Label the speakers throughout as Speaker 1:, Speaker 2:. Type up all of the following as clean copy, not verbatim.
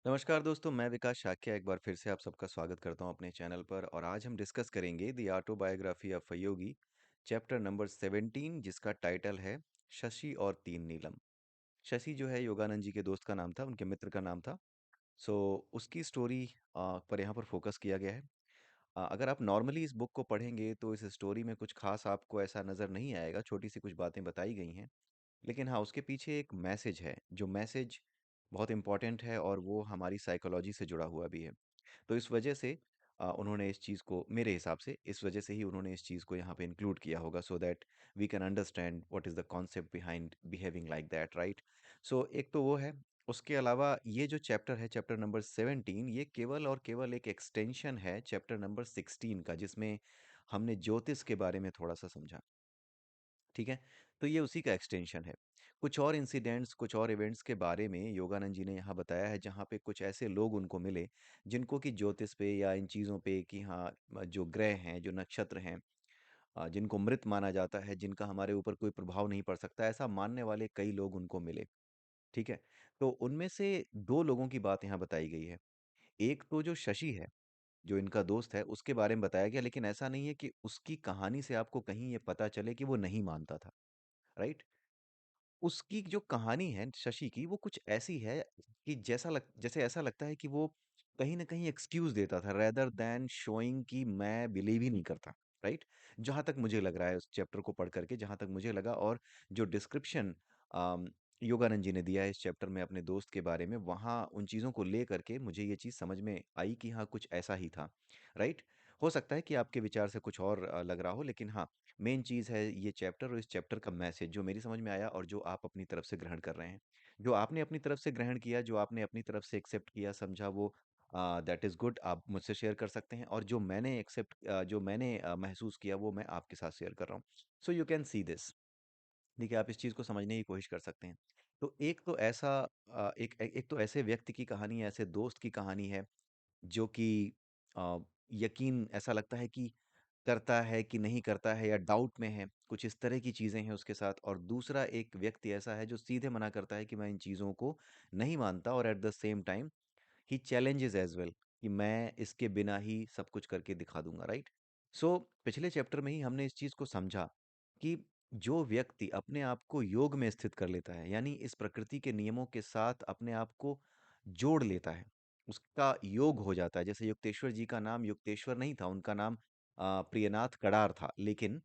Speaker 1: नमस्कार दोस्तों, मैं विकास शाक्य एक बार फिर से आप सबका स्वागत करता हूं अपने चैनल पर। और आज हम डिस्कस करेंगे the autobiography of a Yogi, chapter number 17, जिसका टाइटल है शशि और तीन नीलम। शशि जो है योगानंद जी के दोस्त का नाम था, उनके मित्र का नाम था। सो उसकी स्टोरी पर यहाँ पर फोकस किया गया है। अगर आप नॉर्मली इस बुक को पढ़ेंगे तो इस स्टोरी में कुछ खास आपको ऐसा नज़र नहीं आएगा, छोटी सी कुछ बातें बताई गई हैं। लेकिन हाँ, उसके पीछे एक मैसेज है, जो मैसेज बहुत इम्पोर्टेंट है और वो हमारी साइकोलॉजी से जुड़ा हुआ भी है। तो इस वजह से उन्होंने इस चीज़ को, मेरे हिसाब से इस वजह से ही उन्होंने इस चीज़ को यहाँ पे इंक्लूड किया होगा, so that we can understand what is the concept behind behaving like that, right? So एक तो वो है। उसके अलावा ये जो चैप्टर है, चैप्टर नंबर 17, ये केवल और केवल एक एक्सटेंशन है चैप्टर नंबर 16 का, जिसमें हमने ज्योतिष के बारे में थोड़ा सा समझा। ठीक है? तो ये उसी का एक्सटेंशन है। कुछ और इंसिडेंट्स, कुछ और इवेंट्स के बारे में योगानंद जी ने यहाँ बताया है, जहाँ पे कुछ ऐसे लोग उनको मिले, जिनको कि ज्योतिष पे या इन चीज़ों पे कि हाँ, जो ग्रह हैं, जो नक्षत्र हैं, जिनको मृत माना जाता है, जिनका हमारे ऊपर कोई प्रभाव नहीं पड़ सकता, ऐसा मानने वाले कई लोग उनको मिले। ठीक है? तो उनमें से 2 लोगों की बात यहाँ बताई गई है। एक तो जो शशि है, जो इनका दोस्त है, उसके बारे में बताया गया, लेकिन ऐसा नहीं है कि उसकी कहानी से आपको कहीं ये पता चले कि वो नहीं मानता था, राइट? उसकी जो कहानी है शशि की, वो कुछ ऐसी है कि जैसे ऐसा लगता है कि वो कहीं न कहीं एक्सक्यूज़ देता था रेदर दैन शोइंग कि मैं बिलीव ही नहीं करता, राइट? जहाँ तक मुझे लग रहा है उस चैप्टर को पढ़ कर के, जहाँ तक मुझे लगा, और जो डिस्क्रिप्शन अम, योगानंद जी ने दिया है इस चैप्टर में अपने दोस्त के बारे में, वहाँ उन चीज़ों को ले करके मुझे ये चीज़ समझ में आई कि हाँ, कुछ ऐसा ही था, राइट? हो सकता है कि आपके विचार से कुछ और लग रहा हो, लेकिन हाँ, मेन चीज़ है ये चैप्टर और इस चैप्टर का मैसेज जो मेरी समझ में आया और जो आप अपनी तरफ से ग्रहण कर रहे हैं। जो आपने अपनी तरफ से ग्रहण किया, जो आपने अपनी तरफ से एक्सेप्ट किया, समझा, वो दैट इज़ गुड, आप मुझसे शेयर कर सकते हैं। और जो मैंने महसूस किया, वो मैं आपके साथ शेयर कर रहा हूँ। So you can see this. देखिए, आप इस चीज़ को समझने की कोशिश कर सकते हैं। तो एक तो ऐसा एक तो ऐसे व्यक्ति की कहानी है, ऐसे दोस्त की कहानी है, जो कि अ, यकीन ऐसा लगता है कि करता है कि नहीं करता है, या डाउट में है, कुछ इस तरह की चीज़ें हैं उसके साथ। और दूसरा एक व्यक्ति ऐसा है जो सीधे मना करता है कि मैं इन चीज़ों को नहीं मानता, और at the same time he challenges as well कि मैं इसके बिना ही सब कुछ करके दिखा दूँगा, राइट? सो पिछले चैप्टर में ही हमने इस चीज़ को समझा कि जो व्यक्ति अपने आप को योग में स्थित कर लेता है, यानी इस प्रकृति के नियमों के साथ अपने आप को जोड़ लेता है, उसका योग हो जाता है। जैसे युक्तेश्वर जी का नाम युक्तेश्वर नहीं था, उनका नाम प्रियनाथ कड़ार था, लेकिन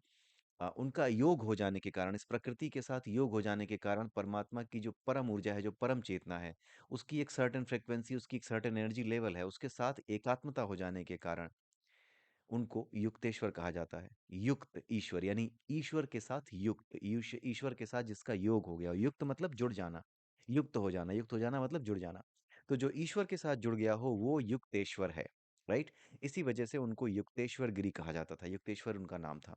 Speaker 1: उनका योग हो जाने के कारण, इस प्रकृति के साथ योग हो जाने के कारण, परमात्मा की जो परम ऊर्जा है, जो परम चेतना है, उसकी एक सर्टेन फ्रीक्वेंसी, उसकी एक सर्टेन एनर्जी लेवल है, उसके साथ एकात्मता हो जाने के कारण उनको युक्तेश्वर कहा जाता है। युक्त ईश्वर, यानी ईश्वर के साथ युक्त, ईश्वर के साथ जिसका योग हो गया। युक्त मतलब जुड़ जाना, युक्त हो जाना, युक्त हो जाना मतलब जुड़ जाना। तो जो ईश्वर के साथ जुड़ गया हो, वो युक्तेश्वर है, राइट? इसी वजह से उनको युक्तेश्वर गिरी कहा जाता था, युक्तेश्वर उनका नाम था।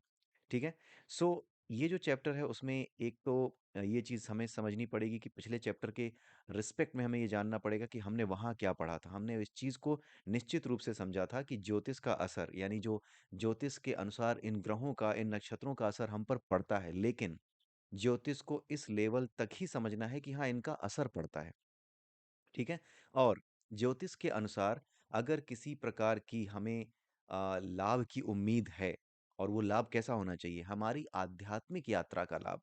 Speaker 1: ठीक है? सो ये जो चैप्टर है, उसमें एक तो ये चीज़ हमें समझनी पड़ेगी कि पिछले चैप्टर के रिस्पेक्ट में हमें ये जानना पड़ेगा कि हमने वहाँ क्या पढ़ा था। हमने इस चीज़ को निश्चित रूप से समझा था कि ज्योतिष का असर, यानी जो ज्योतिष के अनुसार इन ग्रहों का, इन नक्षत्रों का असर हम पर पड़ता है, लेकिन ज्योतिष को इस लेवल तक ही समझना है कि हाँ, इनका असर पड़ता है। ठीक है? और ज्योतिष के अनुसार अगर किसी प्रकार की हमें लाभ की उम्मीद है, और वो लाभ कैसा होना चाहिए? हमारी आध्यात्मिक यात्रा का लाभ।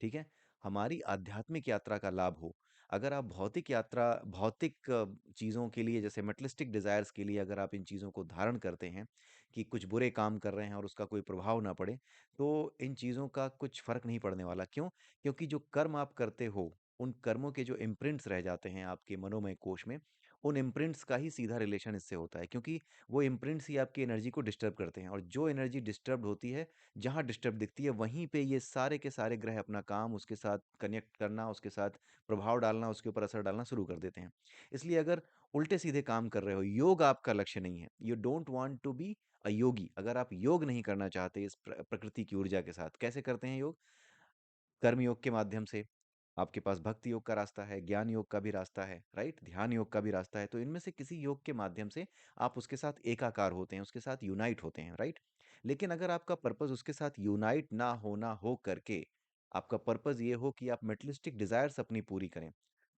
Speaker 1: ठीक है? हमारी आध्यात्मिक यात्रा का लाभ हो। अगर आप भौतिक चीज़ों के लिए, जैसे मटेरियलिस्टिक डिज़ायर्स के लिए अगर आप इन चीज़ों को धारण करते हैं कि कुछ बुरे काम कर रहे हैं और उसका कोई प्रभाव ना पड़े, तो इन चीज़ों का कुछ फ़र्क नहीं पड़ने वाला। क्यों? क्योंकि जो कर्म आप करते हो, उन कर्मों के जो इम्प्रिंट्स रह जाते हैं आपके मनोमय कोश में, उन इम्प्रिंट्स का ही सीधा रिलेशन इससे होता है, क्योंकि वो इम्प्रिंट्स ही आपकी एनर्जी को डिस्टर्ब करते हैं, और जो एनर्जी डिस्टर्ब्ड होती है, जहाँ डिस्टर्ब दिखती है, वहीं पे ये सारे के सारे ग्रह अपना काम उसके साथ कनेक्ट करना, उसके साथ प्रभाव डालना, उसके ऊपर असर डालना शुरू कर देते हैं। इसलिए अगर उल्टे-सीधे काम कर रहे हो, योग आपका लक्ष्य नहीं है, you don't want to be a yogi, अगर आप योग नहीं करना चाहते इस प्रकृति की ऊर्जा के साथ, कैसे करते हैं योग? कर्म योग के माध्यम से। आपके पास भक्ति योग का रास्ता है, ज्ञान योग का भी रास्ता है, राइट? ध्यान योग का भी रास्ता है। तो इनमें से किसी योग के माध्यम से आप उसके साथ एकाकार होते हैं, उसके साथ यूनाइट होते हैं, राइट? लेकिन अगर आपका पर्पज़ उसके साथ यूनाइट ना होना हो करके, आपका पर्पज़ ये हो कि आप मटेरियलिस्टिक डिज़ायर्स अपनी पूरी करें,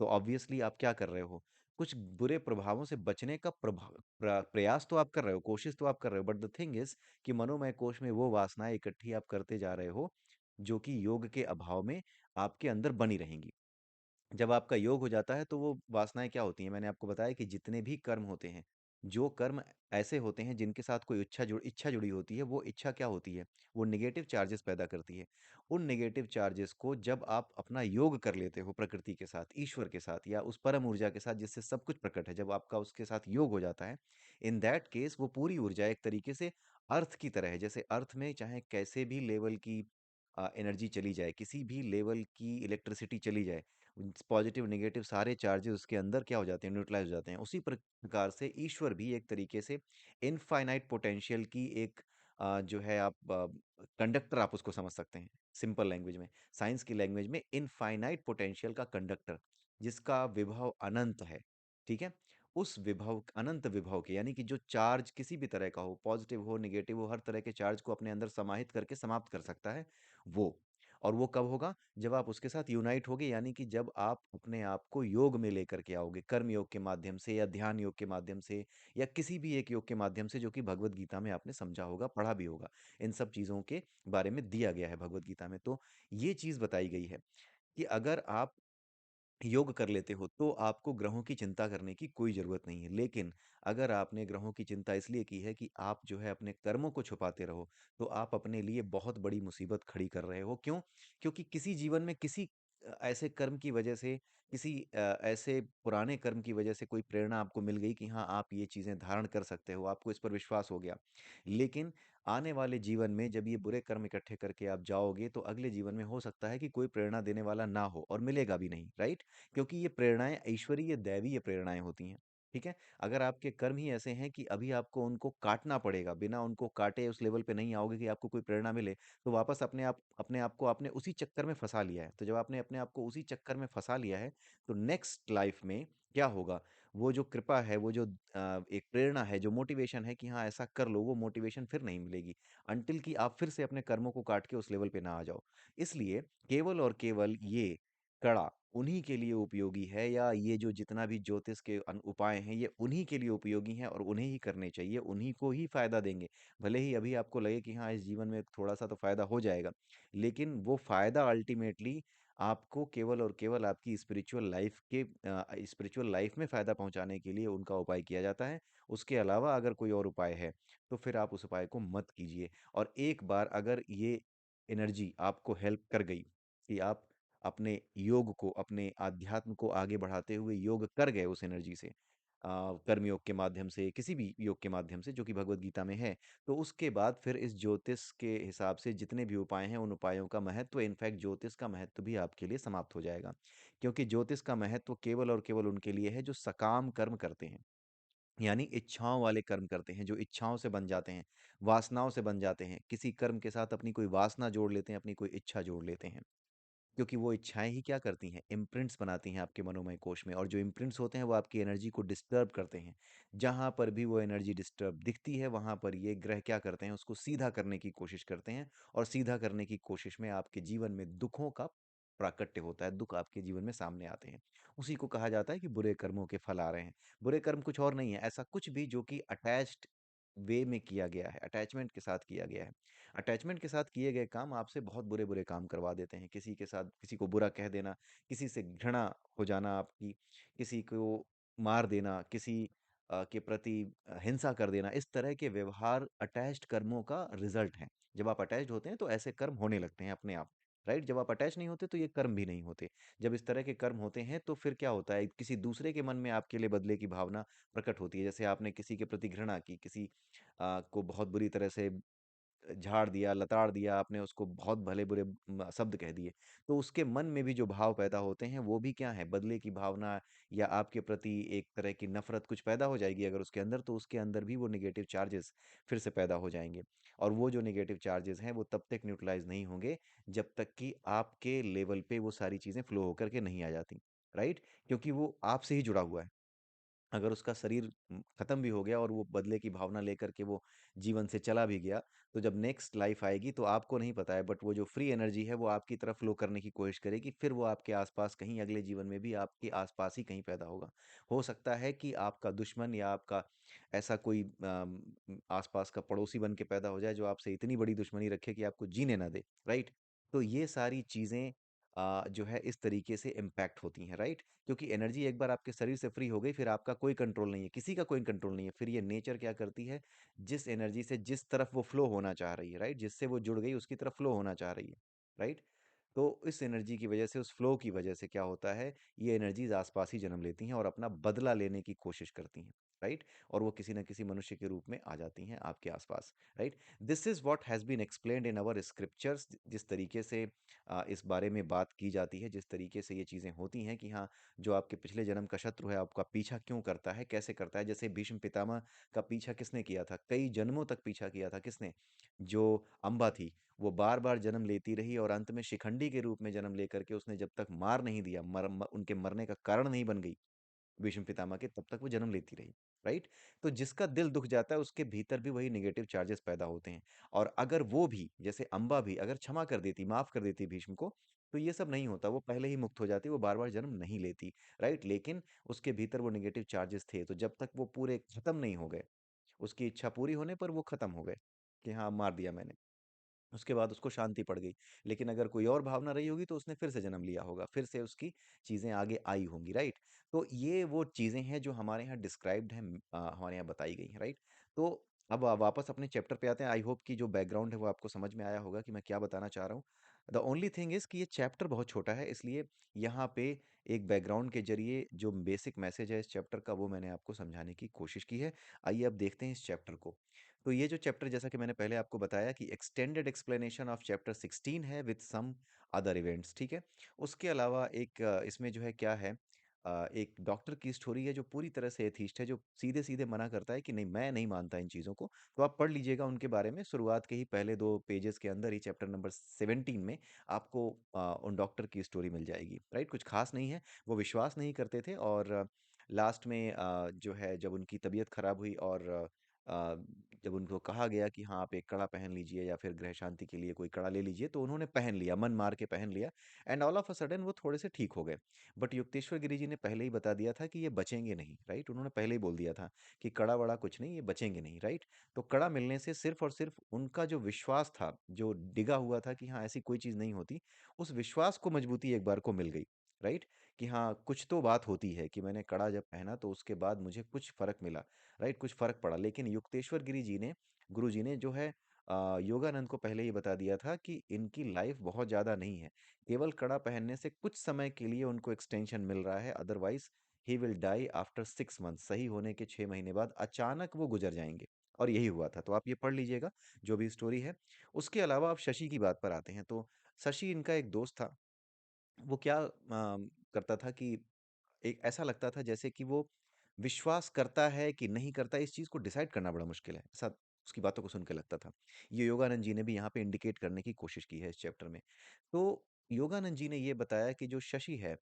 Speaker 1: तो ऑब्वियसली आप क्या कर रहे हो? कुछ बुरे प्रभावों से बचने का प्रयास तो आप कर रहे हो, कोशिश तो आप कर रहे हो, बट द थिंग इज कि मनोमय कोश में वो वासनाएं इकट्ठी आप करते जा रहे हो जो कि योग के अभाव में आपके अंदर बनी रहेंगी। जब आपका योग हो जाता है तो वो वासनाएं क्या होती हैं, मैंने आपको बताया कि जितने भी कर्म होते हैं, जो कर्म ऐसे होते हैं जिनके साथ कोई इच्छा जुड़ी होती है, वो इच्छा क्या होती है, वो नेगेटिव चार्जेस पैदा करती है। उन नेगेटिव चार्जेस को जब आप अपना योग कर लेते हो प्रकृति के साथ, ईश्वर के साथ या उस परम ऊर्जा के साथ जिससे सब कुछ प्रकट है, जब आपका उसके साथ योग हो जाता है, इन दैट केस वो पूरी ऊर्जा एक तरीके से अर्थ की तरह है। जैसे अर्थ में चाहे कैसे भी लेवल की एनर्जी चली जाए, किसी भी लेवल की इलेक्ट्रिसिटी चली जाए, पॉजिटिव नेगेटिव सारे चार्जेस उसके अंदर क्या हो जाते हैं, न्यूट्रलाइज हो जाते हैं। उसी प्रकार से ईश्वर भी एक तरीके से इनफाइनाइट पोटेंशियल की एक जो है आप कंडक्टर आप उसको समझ सकते हैं, सिंपल लैंग्वेज में, साइंस की लैंग्वेज में इनफाइनाइट पोटेंशियल का कंडक्टर, जिसका विभव अनंत है। ठीक है, उस विभव, अनंत विभव के, यानी कि जो चार्ज किसी भी तरह का हो, पॉजिटिव हो नेगेटिव हो, हर तरह के चार्ज को अपने अंदर समाहित करके समाप्त कर सकता है वो। और वो कब होगा, जब आप उसके साथ यूनाइट होगे, यानी कि जब आप अपने आप को योग में लेकर के आओगे, कर्म योग के माध्यम से या ध्यान योग के माध्यम से या किसी भी एक योग के माध्यम से, जो कि भगवत गीता में आपने समझा होगा, पढ़ा भी होगा। इन सब चीज़ों के बारे में दिया गया है भगवत गीता में। तो ये चीज़ बताई गई है कि अगर आप योग कर लेते हो तो आपको ग्रहों की चिंता करने की कोई ज़रूरत नहीं है। लेकिन अगर आपने ग्रहों की चिंता इसलिए की है कि आप जो है अपने कर्मों को छुपाते रहो, तो आप अपने लिए बहुत बड़ी मुसीबत खड़ी कर रहे हो। क्यों? क्योंकि किसी जीवन में किसी ऐसे कर्म की वजह से, किसी ऐसे पुराने कर्म की वजह से कोई प्रेरणा आपको मिल गई कि हाँ, आप ये चीज़ें धारण कर सकते हो, आपको इस पर विश्वास हो गया। लेकिन आने वाले जीवन में जब ये बुरे कर्म इकट्ठे करके आप जाओगे, तो अगले जीवन में हो सकता है कि कोई प्रेरणा देने वाला ना हो और मिलेगा भी नहीं, राइट? क्योंकि ये प्रेरणाएँ ईश्वरीय दैवीय प्रेरणाएँ होती हैं, ठीक है? अगर आपके कर्म ही ऐसे हैं कि अभी आपको उनको काटना पड़ेगा, बिना उनको काटे उस लेवल पे नहीं आओगे कि आपको कोई प्रेरणा मिले, तो वापस अपने आप को आपने उसी चक्कर में फँसा लिया है। तो जब आपने अपने आप को उसी चक्कर में फँसा लिया है, तो नेक्स्ट लाइफ़ में क्या होगा? वो जो कृपा है, वो जो एक प्रेरणा है, जो मोटिवेशन है कि हाँ, ऐसा कर लो, वो मोटिवेशन फिर नहीं मिलेगी, अनटिल कि आप फिर से अपने कर्मों को काट के उस लेवल पे ना आ जाओ। इसलिए केवल और केवल ये कड़ा उन्हीं के लिए उपयोगी है, या ये जो जितना भी ज्योतिष के उपाय हैं, ये उन्हीं के लिए उपयोगी हैं और उन्हें ही करने चाहिए, उन्हीं को ही फायदा देंगे। भले ही अभी आपको लगे कि हाँ, इस जीवन में थोड़ा सा तो फायदा हो जाएगा, लेकिन वो फायदा अल्टीमेटली आपको केवल और केवल आपकी स्पिरिचुअल लाइफ में फायदा पहुंचाने के लिए उनका उपाय किया जाता है। उसके अलावा अगर कोई और उपाय है, तो फिर आप उस उपाय को मत कीजिए। और एक बार अगर ये एनर्जी आपको हेल्प कर गई कि आप अपने योग को, अपने आध्यात्म को आगे बढ़ाते हुए योग कर गए उस एनर्जी से, कर्म योग के माध्यम से, किसी भी योग के माध्यम से जो कि भगवत गीता में है, तो उसके बाद फिर इस ज्योतिष के हिसाब से जितने भी उपाय हैं, उन उपायों का महत्व, इनफैक्ट ज्योतिष का महत्व भी आपके लिए समाप्त हो जाएगा। क्योंकि ज्योतिष का महत्व केवल और केवल उनके लिए है जो सकाम कर्म करते हैं, यानी इच्छाओं वाले कर्म करते हैं, जो इच्छाओं से बन जाते हैं, वासनाओं से बन जाते हैं, किसी कर्म के साथ अपनी कोई वासना जोड़ लेते हैं, अपनी कोई इच्छा जोड़ लेते हैं। क्योंकि वो इच्छाएँ ही क्या करती हैं, इम्प्रिंट्स बनाती हैं आपके मनोमय कोश में, और जो इम्प्रिंट्स होते हैं वो आपकी एनर्जी को डिस्टर्ब करते हैं। जहाँ पर भी वो एनर्जी डिस्टर्ब दिखती है, वहाँ पर ये ग्रह क्या करते हैं, उसको सीधा करने की कोशिश करते हैं, और सीधा करने की कोशिश में आपके जीवन में दुखों का प्राकट्य होता है, दुख आपके जीवन में सामने आते हैं। उसी को कहा जाता है कि बुरे कर्मों के फल आ रहे हैं। बुरे कर्म कुछ और नहीं है, ऐसा कुछ भी जो कि अटैच्ड वे में किया गया है, अटैचमेंट के साथ किया गया है। अटैचमेंट के साथ किए गए काम आपसे बहुत बुरे-बुरे काम करवा देते हैं। किसी के साथ किसी को बुरा कह देना, किसी से घृणा हो जाना आपकी, किसी को मार देना, किसी के प्रति हिंसा कर देना, इस तरह के व्यवहार अटैच्ड कर्मों का रिज़ल्ट हैं। जब आप अटैच्ड होते हैं तो ऐसे कर्म होने लगते हैं अपने आप, राइट? जब आप अटैच नहीं होते तो ये कर्म भी नहीं होते। जब इस तरह के कर्म होते हैं तो फिर क्या होता है, किसी दूसरे के मन में आपके लिए बदले की भावना प्रकट होती है। जैसे आपने किसी के प्रति घृणा की, किसी को बहुत बुरी तरह से झाड़ दिया, लताड़ दिया, आपने उसको बहुत भले-बुरे शब्द कह दिए। तो उसके मन में भी जो भाव पैदा होते हैं, वो भी क्या है? बदले की भावना, या आपके प्रति एक तरह की नफ़रत कुछ पैदा हो जाएगी अगर उसके अंदर, तो उसके अंदर भी वो नेगेटिव चार्जेस फिर से पैदा हो जाएँगे। और वो जो नेगेटिव चार्जेस हैं, वो तब तक न्यूट्रलाइज़ नहीं होंगे, जब तक कि आपके लेवल पे वो सारी चीज़ें फ्लो होकर के नहीं आ जाती, राइट? क्योंकि वो आपसे ही जुड़ा हुआ है। अगर उसका शरीर खत्म भी हो गया और वो बदले की भावना लेकर के वो जीवन से चला भी गया, तो जब नेक्स्ट लाइफ आएगी तो आपको नहीं पता है, बट वो जो फ्री एनर्जी है वो आपकी तरफ फ्लो करने की कोशिश करेगी, फिर वो आपके आसपास कहीं अगले जीवन में भी आपके आसपास ही कहीं पैदा होगा। हो सकता है कि आपका दुश्मन या आपका ऐसा कोई आसपास का पड़ोसी बन के पैदा हो जाए जो आपसे इतनी बड़ी दुश्मनी रखे कि आपको जीने ना दे, राइट? तो ये सारी चीज़ें जो है इस तरीके से इम्पैक्ट होती हैं, राइट? क्योंकि एनर्जी एक बार आपके शरीर से फ्री हो गई, फिर आपका कोई कंट्रोल नहीं है, किसी का कोई कंट्रोल नहीं है। फिर ये नेचर क्या करती है, जिस एनर्जी से जिस तरफ वो फ्लो होना चाह रही है, राइट? जिससे वो जुड़ गई उसकी तरफ फ्लो होना चाह रही है, राइट? तो इस एनर्जी की वजह से, उस फ्लो की वजह से क्या होता है, ये एनर्जीज आसपास ही जन्म लेती हैं और अपना बदला लेने की कोशिश करती हैं, राइट? और वो किसी न किसी मनुष्य के रूप में आ जाती हैं आपके आसपास, right? This is what has been explained in our scriptures. जिस तरीके से इस बारे में बात की जाती है, जिस तरीके से ये चीज़ें होती हैं कि हाँ, जो आपके पिछले जन्म का शत्रु है आपका पीछा क्यों करता है, कैसे करता है। जैसे भीष्म पितामह का पीछा किसने किया था, कई जन्मों तक पीछा किया था, किसने? जो अम्बा थी, वो बार बार जन्म लेती रही और अंत में शिखंडी के रूप में जन्म लेकर के उसने जब तक मार नहीं दिया, उनके मरने का कारण नहीं बन गई भीष्म पितामह के, तब तक वो जन्म लेती रही, राइट? तो जिसका दिल दुख जाता है उसके भीतर भी वही नेगेटिव चार्जेस पैदा होते हैं। और अगर वो भी, जैसे अंबा भी अगर क्षमा कर देती, माफ कर देती भीष्म को, तो ये सब नहीं होता, वो पहले ही मुक्त हो जाती, वो बार बार जन्म नहीं लेती, राइट? लेकिन उसके भीतर वो नेगेटिव चार्जेस थे, तो जब तक वो पूरे खत्म नहीं हो गए, उसकी इच्छा पूरी होने पर वो खत्म हो गए कि हाँ, मार दिया मैंने। उसके बाद उसको शांति पड़ गई। लेकिन अगर कोई और भावना रही होगी तो उसने फिर से जन्म लिया होगा, फिर से उसकी चीज़ें आगे आई होंगी, राइट? तो ये वो चीज़ें हैं जो हमारे यहाँ डिस्क्राइब्ड हैं, हमारे यहाँ बताई गई हैं, राइट? तो अब वापस अपने चैप्टर पे आते हैं। आई होप कि जो बैकग्राउंड है वो आपको समझ में आया होगा कि मैं क्या बताना चाह रहा हूँ। द ओनली थिंग इज़ कि ये चैप्टर बहुत छोटा है, इसलिए यहाँ पे एक बैकग्राउंड के ज़रिए जो बेसिक मैसेज है इस चैप्टर का वो मैंने आपको समझाने की कोशिश की है। आइए अब देखते हैं इस चैप्टर को। तो ये जो चैप्टर, जैसा कि मैंने पहले आपको बताया कि एक्सटेंडेड एक्सप्लेनेशन ऑफ चैप्टर 16 है विद सम अदर इवेंट्स, ठीक है? उसके अलावा एक इसमें जो है क्या है, एक डॉक्टर की स्टोरी है जो पूरी तरह से एथीस्ट है, जो सीधे-सीधे मना करता है कि नहीं, मैं नहीं मानता इन चीज़ों को। तो आप पढ़ लीजिएगा उनके बारे में, शुरुआत के ही पहले 2 पेजेज़ के अंदर ही चैप्टर नंबर 17 में आपको उन डॉक्टर की स्टोरी मिल जाएगी, राइट? कुछ ख़ास नहीं है, वो विश्वास नहीं करते थे और लास्ट में जो है जब उनकी तबीयत खराब हुई और अ, जब उनको कहा गया कि हाँ, आप एक कड़ा पहन लीजिए या फिर ग्रह शांति के लिए कोई कड़ा ले लीजिए, तो उन्होंने पहन लिया, मन मार के पहन लिया and all of a sudden वो थोड़े से ठीक हो गए। बट युक्तेश्वर गिरी जी ने पहले ही बता दिया था कि ये बचेंगे नहीं, राइट? उन्होंने पहले ही बोल दिया था कि कड़ा वड़ा कुछ नहीं, ये बचेंगे नहीं, राइट? तो कड़ा मिलने से सिर्फ और सिर्फ उनका जो विश्वास था, जो डिगा हुआ था कि हाँ, ऐसी कोई चीज़ नहीं होती, उस विश्वास को मजबूती एक बार को मिल गई, राइट? कि हाँ, कुछ तो बात होती है, कि मैंने कड़ा जब पहना तो उसके बाद मुझे कुछ फ़र्क मिला, राइट? कुछ फ़र्क पड़ा। लेकिन युक्तेश्वर गिरी जी ने, गुरु जी ने जो है योगानंद को पहले ही बता दिया था कि इनकी लाइफ बहुत ज़्यादा नहीं है। केवल कड़ा पहनने से कुछ समय के लिए उनको एक्सटेंशन मिल रहा है, otherwise he will die after 6 months. सही होने के 6 महीने बाद अचानक वो गुज़र जाएँगे, और यही हुआ था। तो आप ये पढ़ लीजिएगा, जो भी स्टोरी है। उसके अलावा अब शशि की बात पर आते हैं। तो शशि इनका एक दोस्त था। वो क्या करता था कि एक ऐसा लगता था जैसे कि वो विश्वास करता है कि नहीं करता है, इस चीज़ को डिसाइड करना बड़ा मुश्किल है। ऐसा उसकी बातों को सुन के लगता था। ये योगानंद जी ने भी यहाँ पे इंडिकेट करने की कोशिश की है इस चैप्टर में। तो योगानंद जी ने ये बताया कि जो शशि है,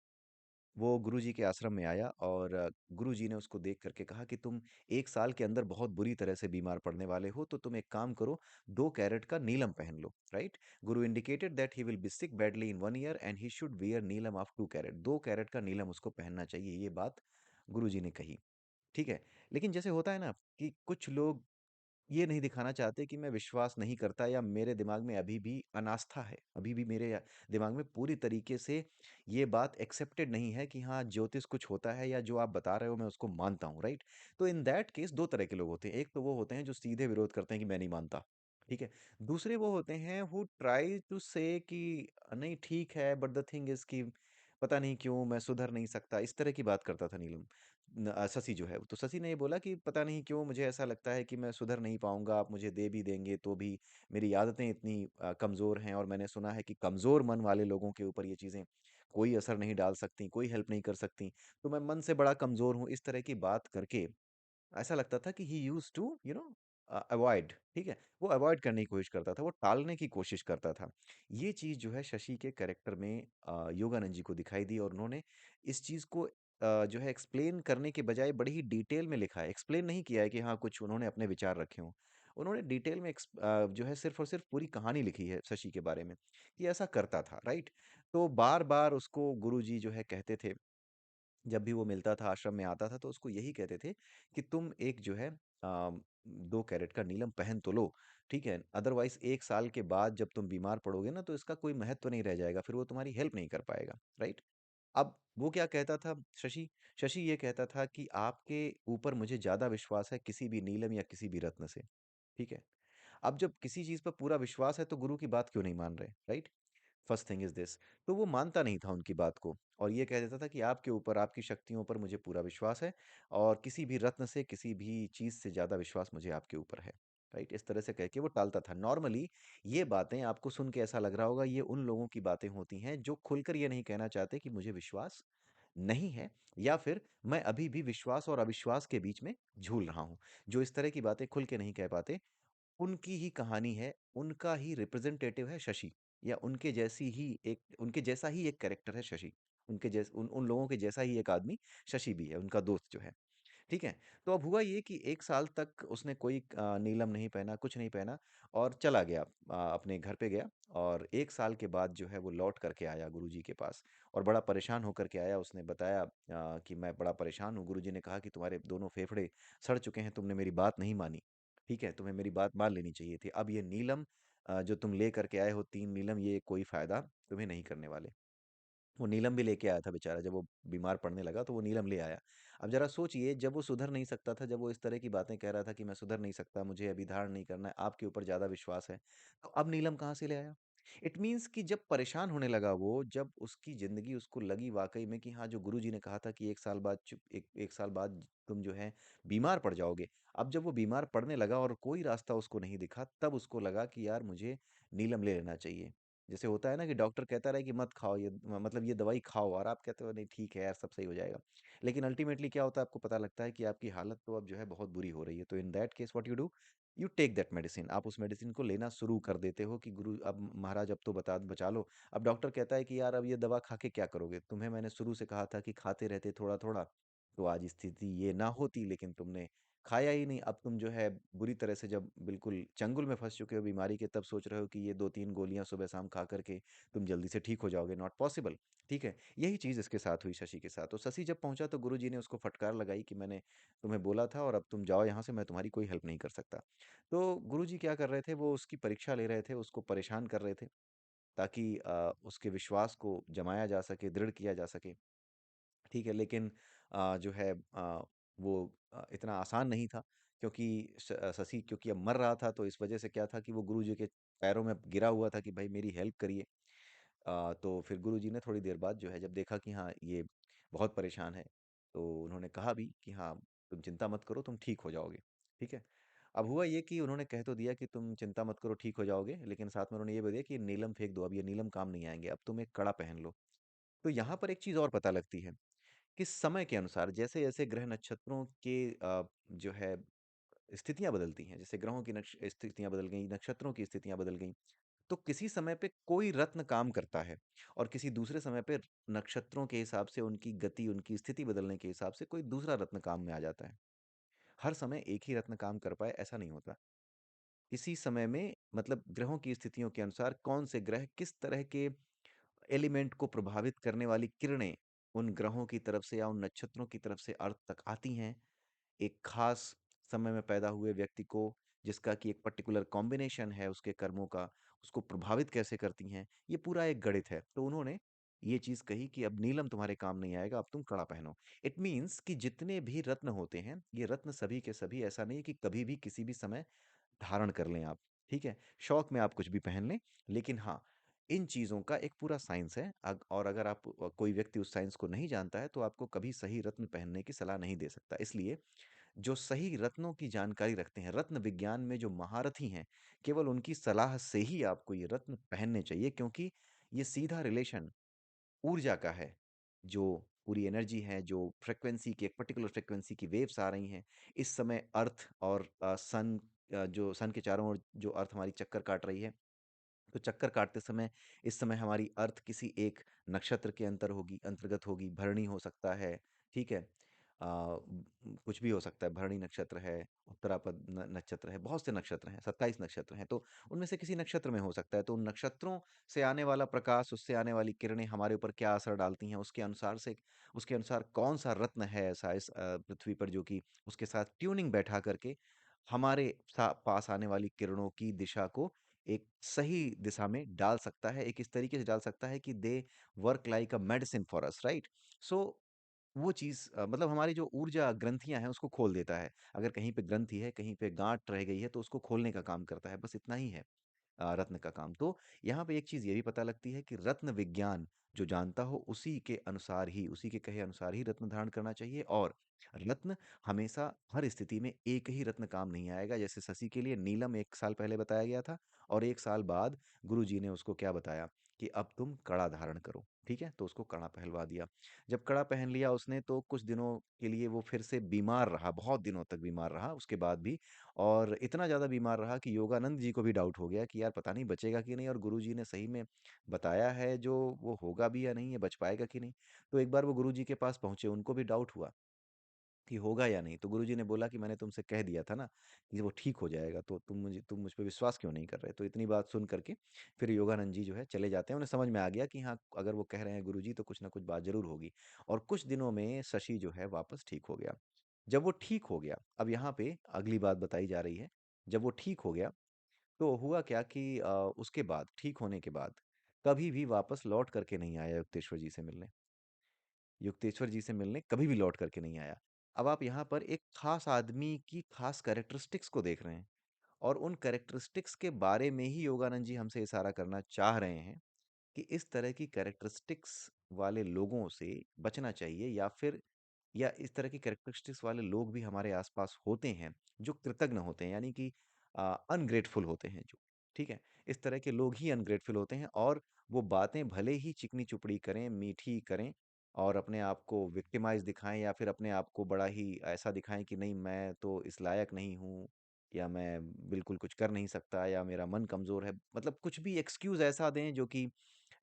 Speaker 1: वो गुरुजी के आश्रम में आया और गुरुजी ने उसको देख करके कहा कि तुम 1 साल के अंदर बहुत बुरी तरह से बीमार पड़ने वाले हो, तो तुम एक काम करो, 2 कैरेट का नीलम पहन लो, right? Guru indicated that he will be sick badly in 1 year and he should wear neelam of 2 carat. 2 carat का नीलम उसको पहनना चाहिए, ये बात गुरुजी ने कही, ठीक है? लेकिन जैसे होता है ना कि कुछ लोग ये नहीं दिखाना चाहते कि मैं विश्वास नहीं करता या मेरे दिमाग में अभी भी अनास्था है, अभी भी मेरे दिमाग में पूरी तरीके से ये बात एक्सेप्टेड नहीं है कि हाँ, ज्योतिष कुछ होता है या जो आप बता रहे हो मैं उसको मानता हूँ, राइट? तो इन दैट केस 2 तरह के लोग होते हैं। एक तो वो होते हैं जो सीधे विरोध करते हैं कि मैं नहीं मानता, ठीक है? दूसरे वो होते हैं हू ट्राई टू से कि नहीं ठीक है, बट द थिंग इज़ कि पता नहीं क्यों मैं सुधर नहीं सकता, इस तरह की बात करता था नीलम। शशि जो है, तो शशि ने ये बोला कि पता नहीं क्यों मुझे ऐसा लगता है कि मैं सुधर नहीं पाऊँगा, आप मुझे दे भी देंगे तो भी मेरी आदतें इतनी कमज़ोर हैं, और मैंने सुना है कि कमज़ोर मन वाले लोगों के ऊपर ये चीज़ें कोई असर नहीं डाल सकती, कोई हेल्प नहीं कर सकती, तो मैं मन से बड़ा कमज़ोर हूँ। इस तरह की बात करके ऐसा लगता था कि ही यूज्ड टू अवॉइड, ठीक है? वो अवॉइड करने की कोशिश करता था, वो टालने की कोशिश करता था। ये चीज़ जो है शशि के कैरेक्टर में योगानंद जी को दिखाई दी और उन्होंने इस चीज़ को जो है एक्सप्लेन करने के बजाय बड़ी ही डिटेल में लिखा है। एक्सप्लेन नहीं किया है कि हाँ, कुछ उन्होंने अपने विचार रखे हों। उन्होंने डिटेल में जो है सिर्फ़ और सिर्फ़ पूरी कहानी लिखी है शशि के बारे में, कि ऐसा करता था, राइट? तो बार-बार उसको गुरुजी जो है कहते थे, जब भी वो मिलता था, आश्रम में आता था, तो उसको यही कहते थे कि तुम एक जो है 2 कैरेट का नीलम पहन तो लो, ठीक है? अदरवाइज़ 1 साल के बाद जब तुम बीमार पड़ोगे ना, तो इसका कोई महत्व नहीं रह जाएगा, फिर वो तुम्हारी हेल्प नहीं कर पाएगा, राइट? अब वो क्या कहता था शशि? शशि ये कहता था कि आपके ऊपर मुझे ज़्यादा विश्वास है किसी भी नीलम या किसी भी रत्न से, ठीक है? अब जब किसी चीज़ पर पूरा विश्वास है तो गुरु की बात क्यों नहीं मान रहे, right? First thing is this. तो वो मानता नहीं था उनकी बात को और ये कह देता था कि आपके ऊपर, आपकी शक्तियों पर मुझे पूरा विश्वास है और किसी भी रत्न से, किसी भी चीज़ से ज़्यादा विश्वास मुझे आपके ऊपर है। राइट? इस तरह से कह के वो टालता था। नॉर्मली ये बातें आपको सुन के ऐसा लग रहा होगा ये उन लोगों की बातें होती हैं जो खुलकर ये नहीं कहना चाहते कि मुझे विश्वास नहीं है या फिर मैं अभी भी विश्वास और अविश्वास के बीच में झूल रहा हूँ। जो इस तरह की बातें खुल के नहीं कह पाते उनकी ही कहानी है, उनका ही रिप्रेजेंटेटिव है शशि या उनके जैसा ही एक कैरेक्टर है शशि। उनके जैस उन उन लोगों के जैसा ही एक आदमी शशि भी है, उनका दोस्त जो है। ठीक है? तो अब हुआ ये कि 1 साल तक उसने कोई नीलम नहीं पहना, कुछ नहीं पहना और चला गया अपने घर पे गया और 1 साल के बाद जो है वो लौट कर के आया गुरुजी के पास और बड़ा परेशान होकर के आया। उसने बताया कि मैं बड़ा परेशान हूँ। गुरुजी ने कहा कि तुम्हारे दोनों फेफड़े सड़ चुके हैं, तुमने मेरी बात नहीं मानी। ठीक है? तुम्हें मेरी बात मान लेनी चाहिए थी। अब ये नीलम जो तुम लेकर के आए हो 3 नीलम ये कोई फ़ायदा तुम्हें नहीं करने वाले। वो नीलम भी लेके आया था बेचारा जब वो बीमार पड़ने लगा तो वो नीलम ले आया। अब ज़रा सोचिए जब वो सुधर नहीं सकता था, जब वो इस तरह की बातें कह रहा था कि मैं सुधर नहीं सकता, मुझे अभी धारण नहीं करना है, आपके ऊपर ज़्यादा विश्वास है, तो अब नीलम कहाँ से ले आया? इट मीन्स कि जब परेशान होने लगा वो, जब उसकी ज़िंदगी उसको लगी वाक़ई में कि हाँ, जो गुरुजी ने कहा था कि 1 साल बाद 1 साल बाद तुम जो है बीमार पड़ जाओगे। अब जब वो बीमार पड़ने लगा और कोई रास्ता उसको नहीं दिखा, तब उसको लगा कि यार मुझे नीलम ले लेना चाहिए। जैसे होता है ना कि डॉक्टर कहता रहे कि मत खाओ ये मतलब ये दवाई खाओ और आप कहते हो नहीं ठीक है यार सब सही हो जाएगा। लेकिन अल्टीमेटली क्या होता है आपको पता लगता है कि आपकी हालत तो अब जो है बहुत बुरी हो रही है। तो in that case what you do? You take that medicine. आप उस मेडिसिन को लेना शुरू कर देते हो कि गुरु अब महाराज अब तो बचा लो। अब डॉक्टर कहता है कि यार अब ये दवा खा के क्या करोगे? तुम्हें मैंने शुरू से कहा था कि खाते रहते थोड़ा-थोड़ा, तो आज स्थिति ये ना होती लेकिन तुमने खाया ही नहीं। अब तुम जो है बुरी तरह से जब बिल्कुल चंगुल में फँस चुके हो बीमारी के तब सोच रहे हो कि ये 2-3 गोलियाँ सुबह-शाम खा कर के तुम जल्दी से ठीक हो जाओगे, नॉट पॉसिबल, ठीक है? यही चीज़ इसके साथ हुई शशि के साथ। तो शशि जब पहुँचा तो गुरुजी ने उसको फटकार लगाई कि मैंने तुम्हें बोला था और अब तुम जाओ यहाँ से, मैं तुम्हारी कोई हेल्प नहीं कर सकता। तो गुरुजी क्या कर रहे थे, वो उसकी परीक्षा ले रहे थे, उसको परेशान कर रहे थे ताकि उसके विश्वास को जमाया जा सके, दृढ़ किया जा सके। ठीक है, लेकिन जो है वो इतना आसान नहीं था क्योंकि शशि क्योंकि अब मर रहा था तो इस वजह से क्या था कि वो गुरुजी के पैरों में गिरा हुआ था कि भाई मेरी हेल्प करिए। तो फिर गुरुजी ने थोड़ी देर बाद जो है जब देखा कि हाँ, ये बहुत परेशान है, तो उन्होंने कहा भी कि हाँ, तुम चिंता मत करो, तुम ठीक हो जाओगे। ठीक है? अब हुआ ये कि उन्होंने कह तो दिया कि तुम चिंता मत करो, ठीक हो जाओगे, लेकिन साथ में उन्होंने ये भी दिया कि ये नीलम फेंक दो, अब ये नीलम काम नहीं आएँगे, अब तुम एक कड़ा पहन लो। तो यहाँ पर एक चीज़ और पता लगती है कि समय के अनुसार जैसे-जैसे ग्रह नक्षत्रों के जो है स्थितियाँ बदलती हैं, जैसे ग्रहों की स्थितियाँ बदल गई, नक्षत्रों की स्थितियाँ बदल गईं, तो किसी समय पे कोई रत्न काम करता है और किसी दूसरे समय पे नक्षत्रों के हिसाब से उनकी गति, उनकी स्थिति बदलने के हिसाब से कोई दूसरा रत्न काम में आ जाता है। हर समय एक ही रत्न काम कर पाए ऐसा नहीं होता। किसी समय में मतलब ग्रहों की स्थितियों के अनुसार कौन से ग्रह किस तरह के एलिमेंट को प्रभावित करने वाली किरणें उन ग्रहों की तरफ से या उन नक्षत्रों की तरफ से अर्थ तक आती हैं, एक खास समय में पैदा हुए व्यक्ति को जिसका कि एक पर्टिकुलर कॉम्बिनेशन है उसके कर्मों का, उसको प्रभावित कैसे करती हैं, ये पूरा एक गणित है। तो उन्होंने ये चीज़ कही कि अब नीलम तुम्हारे काम नहीं आएगा, अब तुम कड़ा पहनो। इट मीन्स कि जितने भी रत्न होते हैं, ये रत्न सभी के सभी ऐसा नहीं है कि कभी भी किसी भी समय धारण कर लें आप, ठीक है? शौक में आप कुछ भी पहन लें, लेकिन हाँ, इन चीज़ों का एक पूरा साइंस है और अगर आप कोई व्यक्ति उस साइंस को नहीं जानता है, तो आपको कभी सही रत्न पहनने की सलाह नहीं दे सकता। इसलिए जो सही रत्नों की जानकारी रखते हैं, रत्न विज्ञान में जो महारथी हैं, केवल उनकी सलाह से ही आपको ये रत्न पहनने चाहिए क्योंकि ये सीधा रिलेशन ऊर्जा का है। जो पूरी एनर्जी है, जो फ्रीक्वेंसी की एक पर्टिकुलर फ्रीक्वेंसी की वेव्स आ रही हैं, इस समय अर्थ और सन जो सन के चारों ओर जो अर्थ हमारी चक्कर काट रही है, तो चक्कर काटते समय इस समय हमारी अर्थ किसी एक नक्षत्र के अंतर्गत होगी। भरणी हो सकता है, ठीक है? कुछ भी हो सकता है, भरणी नक्षत्र है, उत्तरापद नक्षत्र है, बहुत से नक्षत्र हैं, 27 नक्षत्र हैं, तो उनमें से किसी नक्षत्र में हो सकता है। तो उन नक्षत्रों से आने वाला प्रकाश, उससे आने वाली किरणें हमारे ऊपर क्या असर डालती हैं, उसके अनुसार कौन सा रत्न है ऐसा इस पृथ्वी पर जो कि उसके साथ ट्यूनिंग बैठा करके हमारे पास आने वाली किरणों की दिशा को एक सही दिशा में डाल सकता है, एक इस तरीके से डाल सकता है कि they work like a medicine for us, right? So वो चीज़ मतलब हमारी जो ऊर्जा ग्रंथियाँ हैं उसको खोल देता है। अगर कहीं पे ग्रंथि है, कहीं पे गाँठ रह गई है तो उसको खोलने का काम करता है, बस इतना ही है रत्न का काम। तो यहाँ पे एक चीज़ ये भी पता लगती है कि रत्न विज्ञान जो जानता हो उसी के अनुसार ही, उसी के कहे अनुसार ही रत्न धारण करना चाहिए। और रत्न हमेशा हर स्थिति में एक ही रत्न काम नहीं आएगा। जैसे शशि के लिए नीलम 1 साल पहले बताया गया था और 1 साल बाद गुरुजी ने उसको क्या बताया कि अब तुम कड़ा धारण करो, ठीक है? तो उसको कड़ा पहनवा दिया। जब कड़ा पहन लिया उसने तो कुछ दिनों के लिए वो फिर से बीमार रहा, बहुत दिनों तक बीमार रहा उसके बाद भी। और इतना ज़्यादा बीमार रहा कि योगानंद जी को भी डाउट हो गया कि यार पता नहीं बचेगा कि नहीं, और गुरुजी ने सही में बताया है जो वो होगा भी या नहीं, ये बच पाएगा कि नहीं। तो एक बार वो गुरुजी के पास पहुंचे, उनको भी डाउट हुआ कि होगा या नहीं। तो गुरुजी ने बोला कि मैंने तुमसे कह दिया था ना कि वो ठीक हो जाएगा, तो तुम मुझ पे विश्वास क्यों नहीं कर रहे? तो इतनी बात सुन करके फिर योगानंद जी जो है चले जाते हैं। उन्हें समझ में आ गया कि हाँ, अगर वो कह रहे हैं गुरुजी तो कुछ ना कुछ बात जरूर होगी। और कुछ दिनों में शशि जो है वापस ठीक हो गया। जब वो ठीक हो गया, अब यहाँ पे अगली बात बताई जा रही है। जब वो ठीक हो गया तो हुआ क्या कि उसके बाद, ठीक होने के बाद कभी भी वापस लौट करके नहीं आया युक्तेश्वर जी से मिलने। युक्तेश्वर जी से मिलने कभी भी लौट करके नहीं आया। अब आप यहाँ पर एक खास आदमी की खास कैरेक्टरिस्टिक्स को देख रहे हैं और उन कैरेक्टरिस्टिक्स के बारे में ही योगानंद जी हमसे इशारा करना चाह रहे हैं कि इस तरह की कैरेक्टरिस्टिक्स वाले लोगों से बचना चाहिए, या इस तरह की कैरेक्टरिस्टिक्स वाले लोग भी हमारे आसपास होते हैं जो कृतज्ञ होते हैं, यानी कि अनग्रेटफुल होते हैं जो, ठीक है? इस तरह के लोग ही अनग्रेटफुल होते हैं और वो बातें भले ही चिकनी चुपड़ी करें, मीठी करें और अपने आप को विक्टिमाइज दिखाएं या फिर अपने आप को बड़ा ही ऐसा दिखाएं कि नहीं मैं तो इस लायक नहीं हूँ, या मैं बिल्कुल कुछ कर नहीं सकता, या मेरा मन कमजोर है, मतलब कुछ भी एक्सक्यूज ऐसा दें जो कि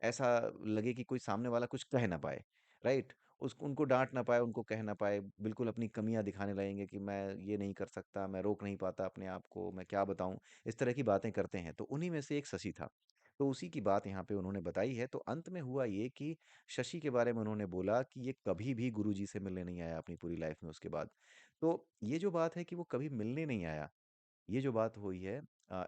Speaker 1: ऐसा लगे कि कोई सामने वाला कुछ कह ना पाए, राइट? उसको उनको डाँट ना पाए, उनको कह ना पाए, बिल्कुल अपनी कमियाँ दिखाने लगेंगे कि मैं ये नहीं कर सकता, मैं रोक नहीं पाता अपने आप को, मैं क्या बताऊँ? इस तरह की बातें करते हैं, तो उन्हीं में से एक शशि था। तो उसी की बात यहाँ पे उन्होंने बताई है, तो अंत में हुआ ये कि शशि के बारे में उन्होंने बोला कि ये कभी भी गुरुजी से मिलने नहीं आया अपनी पूरी लाइफ़ में उसके बाद। तो ये जो बात है कि वो कभी मिलने नहीं आया, ये जो बात हुई है,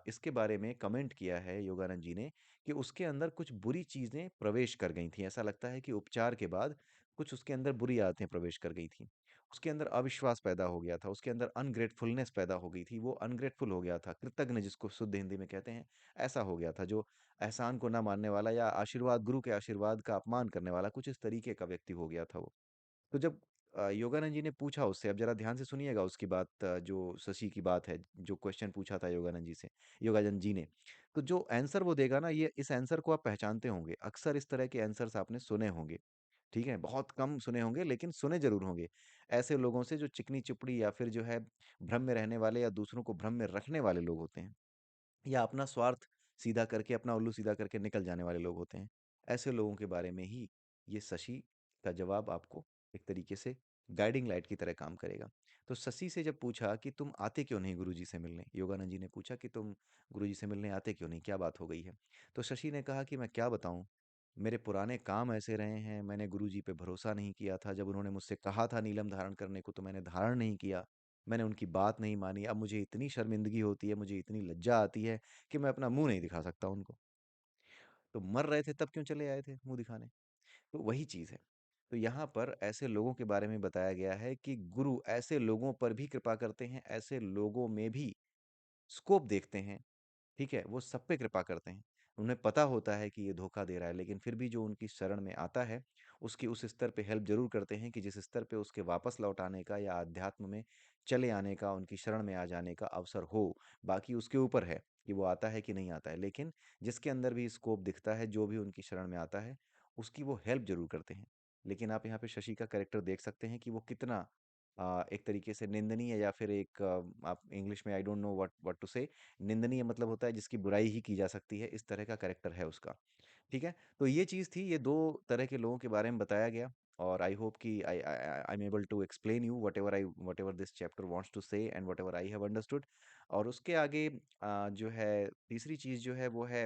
Speaker 1: इसके बारे में कमेंट किया है योगानंद जी ने कि उसके अंदर कुछ बुरी चीज़ें प्रवेश कर गई थी। ऐसा लगता है कि उपचार के बाद कुछ उसके अंदर बुरी आदतें प्रवेश कर गई थी। उसके अंदर अविश्वास पैदा हो गया था, उसके अंदर अनग्रेटफुलनेस पैदा हो गई थी, वो अनग्रेटफुल हो गया था, कृतज्ञ जिसको शुद्ध हिंदी में कहते हैं, ऐसा हो गया था जो एहसान को ना मानने वाला या आशीर्वाद, गुरु के आशीर्वाद का अपमान करने वाला, कुछ इस तरीके का व्यक्ति हो गया था वो। तो जब योगानंद जी ने पूछा उससे, अब जरा ध्यान से सुनिएगा उसकी बात, जो शशि की बात है, जो क्वेश्चन पूछा था योगानंद जी से, योगानंद जी ने, तो जो आंसर वो देगा ना, ये इस आंसर को आप पहचानते होंगे, अक्सर इस तरह के आंसर्स आपने सुने होंगे, ठीक है? बहुत कम सुने होंगे लेकिन सुने जरूर होंगे। ऐसे लोगों से जो चिकनी चुपड़ी या फिर जो है भ्रम में रहने वाले या दूसरों को भ्रम में रखने वाले लोग होते हैं, या अपना स्वार्थ सीधा करके, अपना उल्लू सीधा करके निकल जाने वाले लोग होते हैं। ऐसे लोगों के बारे में ही ये शशि का जवाब आपको एक तरीके से गाइडिंग लाइट की तरह काम करेगा। तो शशि से जब पूछा कि तुम आते क्यों नहीं गुरुजी से मिलने? योगानंद जी ने पूछा कि तुम गुरुजी से मिलने आते क्यों नहीं? क्या बात हो गई है? तो शशि ने कहा कि मैं क्या बताऊँ? मेरे पुराने काम ऐसे रहे हैं, मैंने गुरुजी पे भरोसा नहीं किया था। जब उन्होंने मुझसे कहा था नीलम धारण करने को तो मैंने धारण नहीं किया। मैंने उनकी बात नहीं मानी। अब मुझे इतनी शर्मिंदगी होती है, मुझे इतनी लज्जा आती है कि मैं अपना मुँह नहीं दिखा सकता उनको। तो मर रहे थे तब क्यों चले आए थे मुँह दिखाने? तो वही चीज़ है। तो यहाँ पर ऐसे लोगों के बारे में बताया गया है कि गुरु ऐसे लोगों पर भी कृपा करते हैं, ऐसे लोगों में भी स्कोप देखते हैं, ठीक है? वो सब पे कृपा करते हैं। उन्हें पता होता है कि ये धोखा दे रहा है, लेकिन फिर भी जो उनकी शरण में आता है, उसकी उस स्तर पे हेल्प ज़रूर करते हैं कि जिस स्तर पे उसके वापस लौट आने का या अध्यात्म में चले आने का, उनकी शरण में आ जाने का अवसर हो। बाकी उसके ऊपर है कि वो आता है कि नहीं आता है। लेकिन जिसके अंदर भी स्कोप दिखता है, जो भी उनकी शरण में आता है, उसकी वो हेल्प ज़रूर करते हैं। लेकिन आप यहाँ पे शशि का कैरेक्टर देख सकते हैं कि वो कितना एक तरीके से निंदनीय या फिर एक आप इंग्लिश में I don't know what what to say, निंदनीय मतलब होता है जिसकी बुराई ही की जा सकती है, इस तरह का कैरेक्टर है उसका। ठीक है? तो ये चीज़ थी, ये 2 तरह के लोगों के बारे में बताया गया और आई होप कि I am able to explain you whatever this chapter wants to say and whatever I have understood. और उसके आगे जो है तीसरी चीज़ जो है वो है,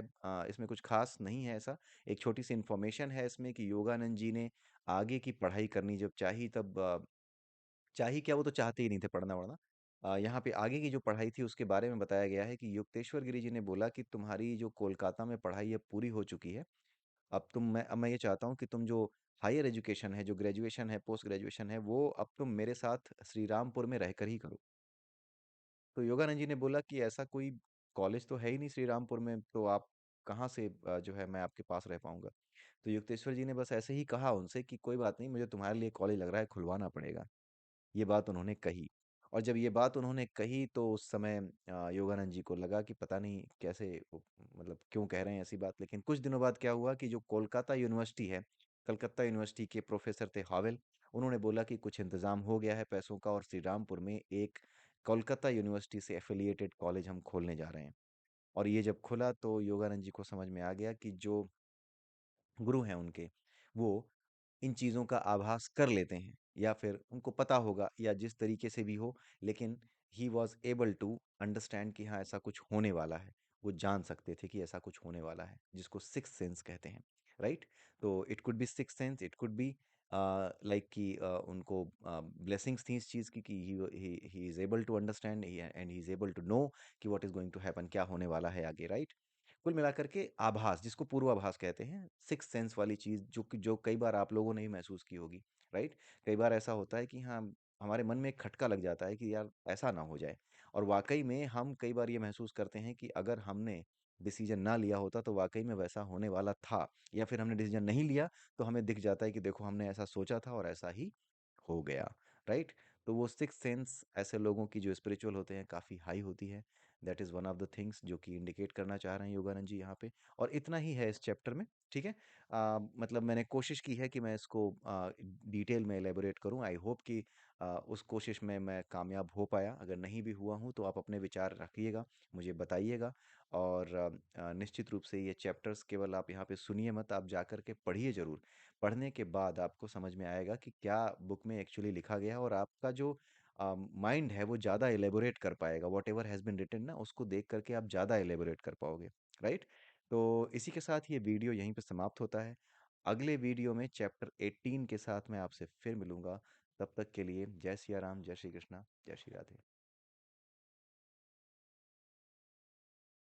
Speaker 1: इसमें कुछ ख़ास नहीं है ऐसा। एक छोटी-सी इन्फॉर्मेशन है इसमें कि योगानंद जी ने आगे की पढ़ाई करनी जब चाही तब चाही क्या, वो तो चाहते ही नहीं थे पढ़ना-वढ़ना। यहाँ पे आगे की जो पढ़ाई थी उसके बारे में बताया गया है कि युक्तेश्वर गिरि जी ने बोला कि तुम्हारी जो कोलकाता में पढ़ाई अब पूरी हो चुकी है। अब मैं ये चाहता हूँ कि तुम जो हायर एजुकेशन है, जो ग्रेजुएशन है, पोस्ट ग्रेजुएशन है, वो अब तुम मेरे साथ श्री रामपुर में रहकर ही करो। तो योगानंद जी ने बोला कि ऐसा कोई कॉलेज तो है ही नहीं श्री रामपुर में, तो आप कहाँ से जो है मैं आपके पास रह पाऊँगा। तो युक्तेश्वर जी ने बस ऐसे ही कहा उनसे कि कोई बात नहीं, मुझे तुम्हारे लिए कॉलेज लग रहा है, खुलवाना पड़ेगा। ये बात उन्होंने कही। और जब ये बात उन्होंने कही तो उस समय योगानंद जी को लगा कि पता नहीं कैसे मतलब क्यों कह रहे हैं ऐसी बात। लेकिन कुछ दिनों बाद क्या हुआ कि जो कोलकाता यूनिवर्सिटी है, कलकत्ता यूनिवर्सिटी के प्रोफेसर थे हावेल, उन्होंने बोला कि कुछ इंतजाम हो गया है पैसों का और श्री रामपुर में एक कोलकाता यूनिवर्सिटी से एफिलिएटेड कॉलेज हम खोलने जा रहे हैं। और ये जब खुला तो योगानंद जी को समझ में आ गया कि जो गुरु हैं उनके, वो इन चीज़ों का आभास कर लेते हैं या फिर उनको पता होगा या जिस तरीके से भी हो, लेकिन he was able to understand कि हाँ, ऐसा कुछ होने वाला है। वो जान सकते थे कि ऐसा कुछ होने वाला है, जिसको सिक्स्थ सेंस कहते हैं, राइट? तो it could be sixth sense, it could be like कि उनको ब्लेसिंग्स थी इस चीज़ की कि he is able to understand and he is able to know कि what is going to happen, क्या होने वाला है आगे, राइट? कुल मिलाकर के आभास, जिसको पूर्वाभास कहते हैं, सिक्स्थ सेंस वाली चीज़ जो कई बार आप लोगों ने भी महसूस की होगी, राइट? कई बार ऐसा होता है कि हाँ, हमारे मन में एक खटका लग जाता है कि यार ऐसा ना हो जाए। और वाक़ई में हम कई बार ये महसूस करते हैं कि अगर हमने डिसीज़न ना लिया होता तो वाक़ई में वैसा होने वाला था, या फिर हमने डिसीज़न नहीं लिया तो हमें दिख जाता है कि देखो हमने ऐसा सोचा था और ऐसा ही हो गया, राइट? तो वो सिक्स्थ सेंस ऐसे लोगों की जो स्पिरिचुअल होते हैं काफ़ी हाई होती है। That is one of the things जो कि इंडिकेट करना चाह रहे हैं योगानंद जी यहाँ पे। और इतना ही है इस चैप्टर में, ठीक है? मतलब मैंने कोशिश की है कि मैं इसको डिटेल में इलैबोरेट करूँ। आई होप कि उस कोशिश में मैं कामयाब हो पाया। अगर नहीं भी हुआ हूँ तो आप अपने विचार रखिएगा, मुझे बताइएगा। और निश्चित रूप से ये चैप्टर्स केवल आप यहाँ पे सुनिए मत, आप जाकर के पढ़िए ज़रूर। पढ़ने के बाद आपको समझ में आएगा कि क्या बुक में एक्चुअली लिखा गया है, और आपका जो माइंड है वो ज़्यादा एलेबोरेट कर पाएगा। व्हाटएवर हैज़ बीन रिटन ना, उसको देख करके आप ज़्यादा एलेबोरेट कर पाओगे, राइट? तो इसी के साथ ये वीडियो यहीं पे समाप्त होता है। अगले वीडियो में चैप्टर 18 के साथ मैं आपसे फिर मिलूँगा। तब तक के लिए जय सिया राम, जय श्री कृष्णा, जय श्री राधे।